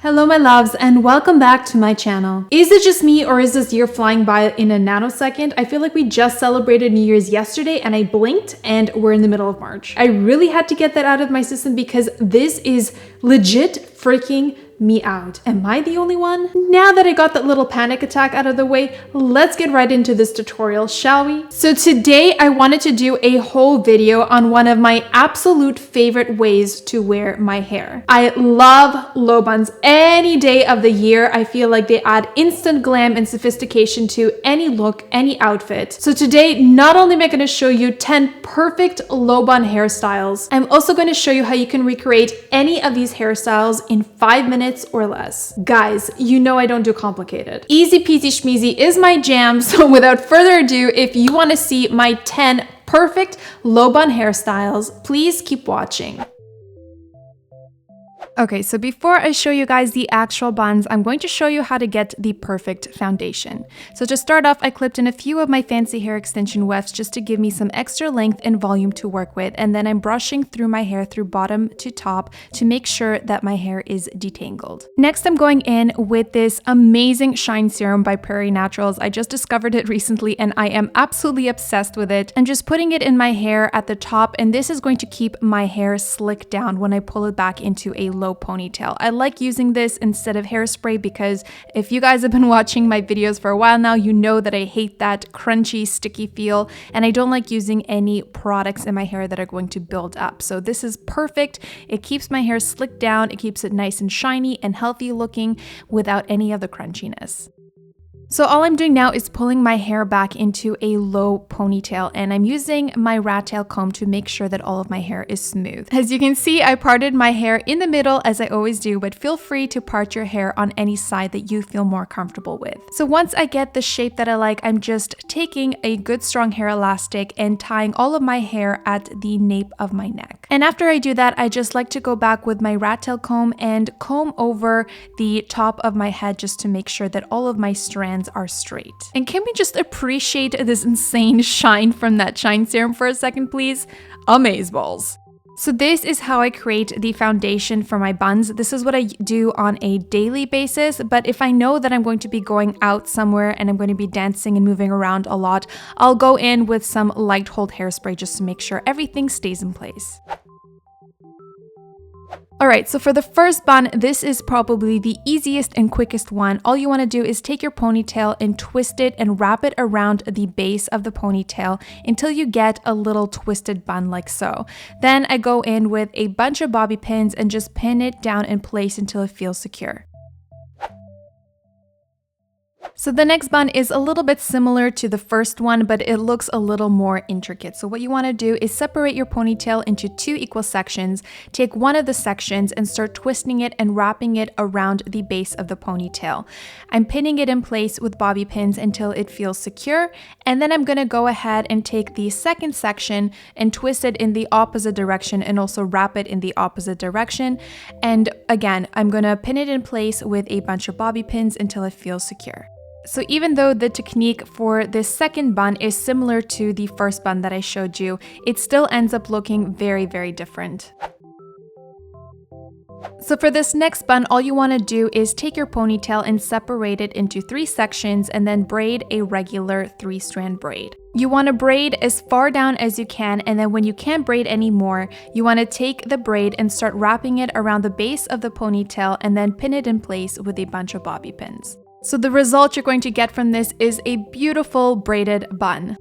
Hello my loves and welcome back to my channel. Is it just me or is this year flying by in a nanosecond? I feel like we just celebrated New Year's yesterday and I blinked and we're in the middle of March. I really had to get that out of my system because this is legit freaking me out. Am I the only one? Now that I got that little panic attack out of the way, let's get right into this tutorial, shall we? So today I wanted to do a whole video on one of my absolute favorite ways to wear my hair. I love low buns any day of the year. I feel like they add instant glam and sophistication to any look, any outfit. So today, not only am I going to show you 10 perfect low bun hairstyles, I'm also going to show you how you can recreate any of these hairstyles in 5 minutes or less. Guys, you know I don't do complicated. Easy peasy schmeezy is my jam, so without further ado, if you want to see my 10 perfect low bun hairstyles, please keep watching. Okay, so before I show you guys the actual buns, I'm going to show you how to get the perfect foundation. So to start off, I clipped in a few of my fancy hair extension wefts just to give me some extra length and volume to work with, and then I'm brushing through my hair through bottom to top to make sure that my hair is detangled. Next, I'm going in with this amazing shine serum by Prairie Naturals. I just discovered it recently and I am absolutely obsessed with it. I'm just putting it in my hair at the top, and this is going to keep my hair slicked down when I pull it back into a low ponytail. I like using this instead of hairspray because if you guys have been watching my videos for a while now, you know that I hate that crunchy, sticky feel, and I don't like using any products in my hair that are going to build up. So this is perfect. It keeps my hair slicked down, it keeps it nice and shiny and healthy looking without any of the crunchiness. So all I'm doing now is pulling my hair back into a low ponytail, and I'm using my rat tail comb to make sure that all of my hair is smooth. As you can see, I parted my hair in the middle as I always do, but feel free to part your hair on any side that you feel more comfortable with. So once I get the shape that I like, I'm just taking a good strong hair elastic and tying all of my hair at the nape of my neck. And after I do that, I just like to go back with my rat tail comb and comb over the top of my head just to make sure that all of my strands are straight. And can we just appreciate this insane shine from that shine serum for a second, please? Amazeballs. So this is how I create the foundation for my buns. This is what I do on a daily basis, but if I know that I'm going to be going out somewhere and I'm going to be dancing and moving around a lot, I'll go in with some light hold hairspray just to make sure everything stays in place. Alright, so for the first bun, this is probably the easiest and quickest one. All you want to do is take your ponytail and twist it and wrap it around the base of the ponytail until you get a little twisted bun like so. Then I go in with a bunch of bobby pins and just pin it down in place until it feels secure. So the next bun is a little bit similar to the first one, but it looks a little more intricate. So what you want to do is separate your ponytail into 2 equal sections, take one of the sections and start twisting it and wrapping it around the base of the ponytail. I'm pinning it in place with bobby pins until it feels secure, and then I'm going to go ahead and take the second section and twist it in the opposite direction and also wrap it in the opposite direction. And again, I'm going to pin it in place with a bunch of bobby pins until it feels secure. So even though the technique for this second bun is similar to the first bun that I showed you, it still ends up looking very, very different. So for this next bun, all you want to do is take your ponytail and separate it into 3 sections and then braid a regular 3-strand braid. You want to braid as far down as you can, and then when you can't braid anymore, you want to take the braid and start wrapping it around the base of the ponytail and then pin it in place with a bunch of bobby pins. So the result you're going to get from this is a beautiful braided bun.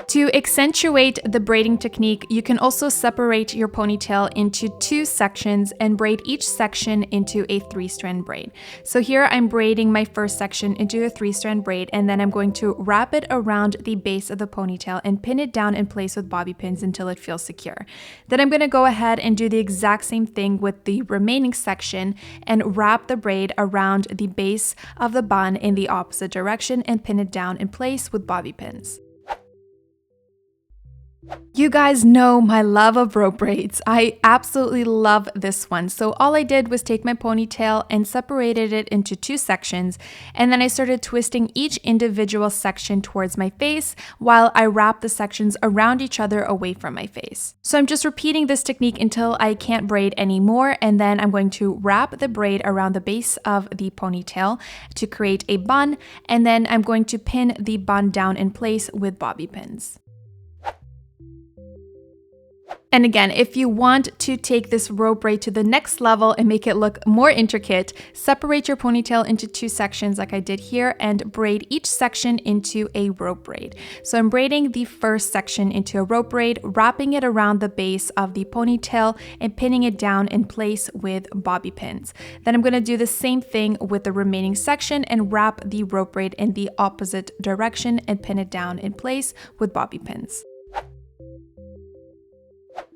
To accentuate the braiding technique, you can also separate your ponytail into 2 sections and braid each section into a 3-strand braid. So here I'm braiding my first section into a 3-strand braid, and then I'm going to wrap it around the base of the ponytail and pin it down in place with bobby pins until it feels secure. Then I'm going to go ahead and do the exact same thing with the remaining section and wrap the braid around the base of the bun in the opposite direction and pin it down in place with bobby pins. You guys know my love of rope braids. I absolutely love this one. So all I did was take my ponytail and separated it into two sections, and then I started twisting each individual section towards my face while I wrapped the sections around each other away from my face. So I'm just repeating this technique until I can't braid anymore, and then I'm going to wrap the braid around the base of the ponytail to create a bun, and then I'm going to pin the bun down in place with bobby pins. And again, if you want to take this rope braid to the next level and make it look more intricate, separate your ponytail into two sections like I did here and braid each section into a rope braid. So I'm braiding the first section into a rope braid, wrapping it around the base of the ponytail and pinning it down in place with bobby pins. Then I'm going to do the same thing with the remaining section and wrap the rope braid in the opposite direction and pin it down in place with bobby pins.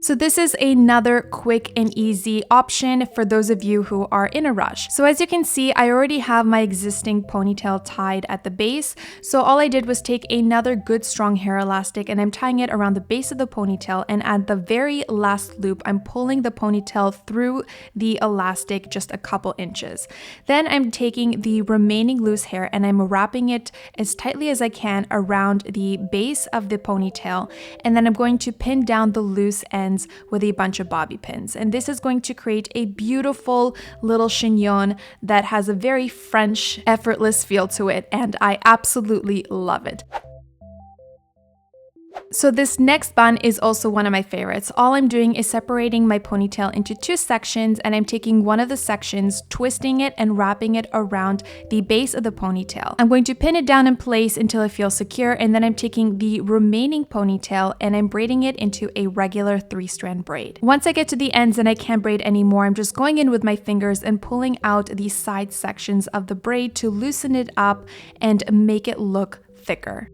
So this is another quick and easy option for those of you who are in a rush. So as you can see, I already have my existing ponytail tied at the base. So all I did was take another good strong hair elastic and I'm tying it around the base of the ponytail, and at the very last loop, I'm pulling the ponytail through the elastic just a couple inches. Then I'm taking the remaining loose hair and I'm wrapping it as tightly as I can around the base of the ponytail, and then I'm going to pin down the loose ends with a bunch of bobby pins. And this is going to create a beautiful little chignon that has a very French, effortless feel to it, and I absolutely love it. So this next bun is also one of my favorites. All I'm doing is separating my ponytail into two sections, and I'm taking one of the sections, twisting it and wrapping it around the base of the ponytail. I'm going to pin it down in place until it feels secure, and then I'm taking the remaining ponytail and I'm braiding it into a regular 3-strand braid. Once I get to the ends and I can't braid anymore, I'm just going in with my fingers and pulling out the side sections of the braid to loosen it up and make it look thicker.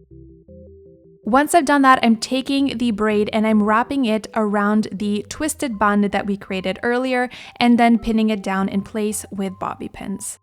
Once I've done that, I'm taking the braid and I'm wrapping it around the twisted bun that we created earlier and then pinning it down in place with bobby pins.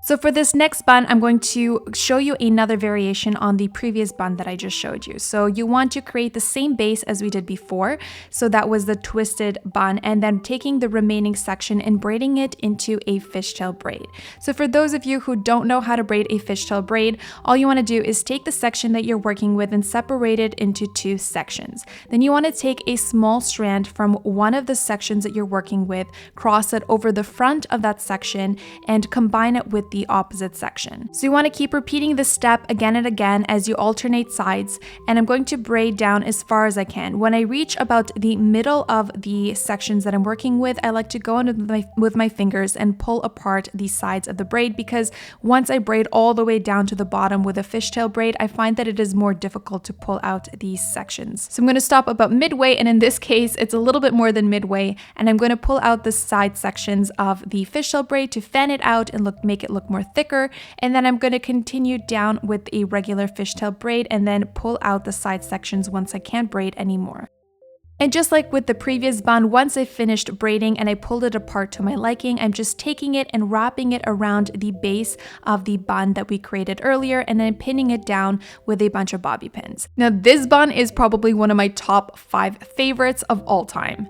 So for this next bun, I'm going to show you another variation on the previous bun that I just showed you. So you want to create the same base as we did before. So that was the twisted bun, and then taking the remaining section and braiding it into a fishtail braid. So for those of you who don't know how to braid a fishtail braid, all you want to do is take the section that you're working with and separate it into two sections. Then you want to take a small strand from one of the sections that you're working with, cross it over the front of that section, and combine it with the opposite section. So you want to keep repeating this step again and again as you alternate sides, and I'm going to braid down as far as I can. When I reach about the middle of the sections that I'm working with, I like to go in with my fingers and pull apart the sides of the braid, because once I braid all the way down to the bottom with a fishtail braid, I find that it is more difficult to pull out these sections. So I'm going to stop about midway, and in this case, it's a little bit more than midway, and I'm going to pull out the side sections of the fishtail braid to fan it out and make it look more thicker, and then I'm going to continue down with a regular fishtail braid and then pull out the side sections once I can't braid anymore. And just like with the previous bun, once I finished braiding and I pulled it apart to my liking, I'm just taking it and wrapping it around the base of the bun that we created earlier and then pinning it down with a bunch of bobby pins. Now this bun is probably one of my top 5 favorites of all time.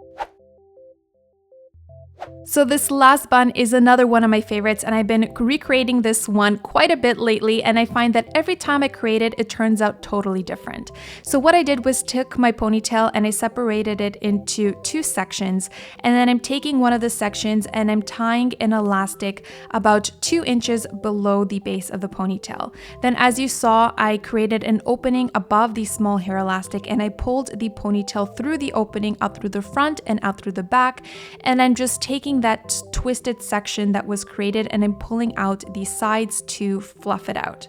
So this last bun is another one of my favorites, and I've been recreating this one quite a bit lately, and I find that every time I create it, it turns out totally different. So what I did was took my ponytail and I separated it into 2 sections, and then I'm taking one of the sections and I'm tying an elastic about 2 inches below the base of the ponytail. Then as you saw, I created an opening above the small hair elastic and I pulled the ponytail through the opening out through the front and out through the back, and I'm just taking that twisted section that was created and I'm pulling out the sides to fluff it out.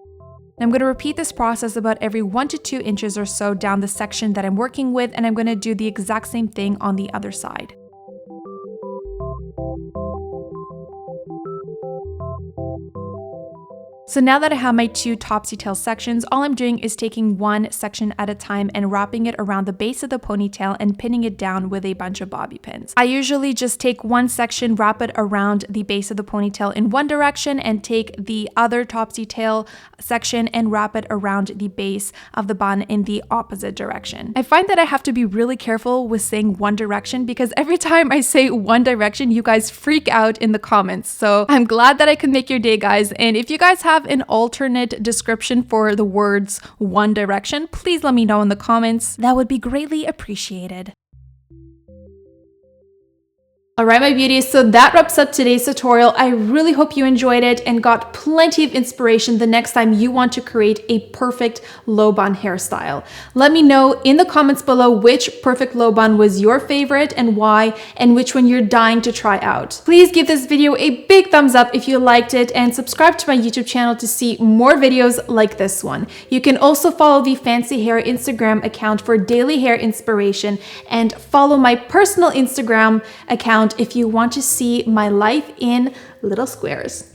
I'm going to repeat this process about every 1 to 2 inches or so down the section that I'm working with, and I'm going to do the exact same thing on the other side. So now that I have my two topsy tail sections, all I'm doing is taking one section at a time and wrapping it around the base of the ponytail and pinning it down with a bunch of bobby pins. I usually just take one section, wrap it around the base of the ponytail in one direction, and take the other topsy tail section and wrap it around the base of the bun in the opposite direction. I find that I have to be really careful with saying one direction because every time I say one direction, you guys freak out in the comments. So I'm glad that I could make your day, guys. And if you guys have an alternate description for the words One Direction, please let me know in the comments. That would be greatly appreciated. Alright my beauties, so that wraps up today's tutorial. I really hope you enjoyed it and got plenty of inspiration the next time you want to create a perfect low bun hairstyle. Let me know in the comments below which perfect low bun was your favorite and why, and which one you're dying to try out. Please give this video a big thumbs up if you liked it and subscribe to my YouTube channel to see more videos like this one. You can also follow the Fancy Hair Instagram account for daily hair inspiration and follow my personal Instagram account if you want to see my life in little squares.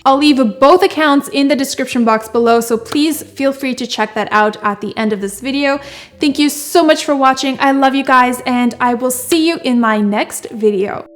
I'll leave both accounts in the description box below, so please feel free to check that out at the end of this video. Thank you so much for watching. I love you guys, and I will see you in my next video.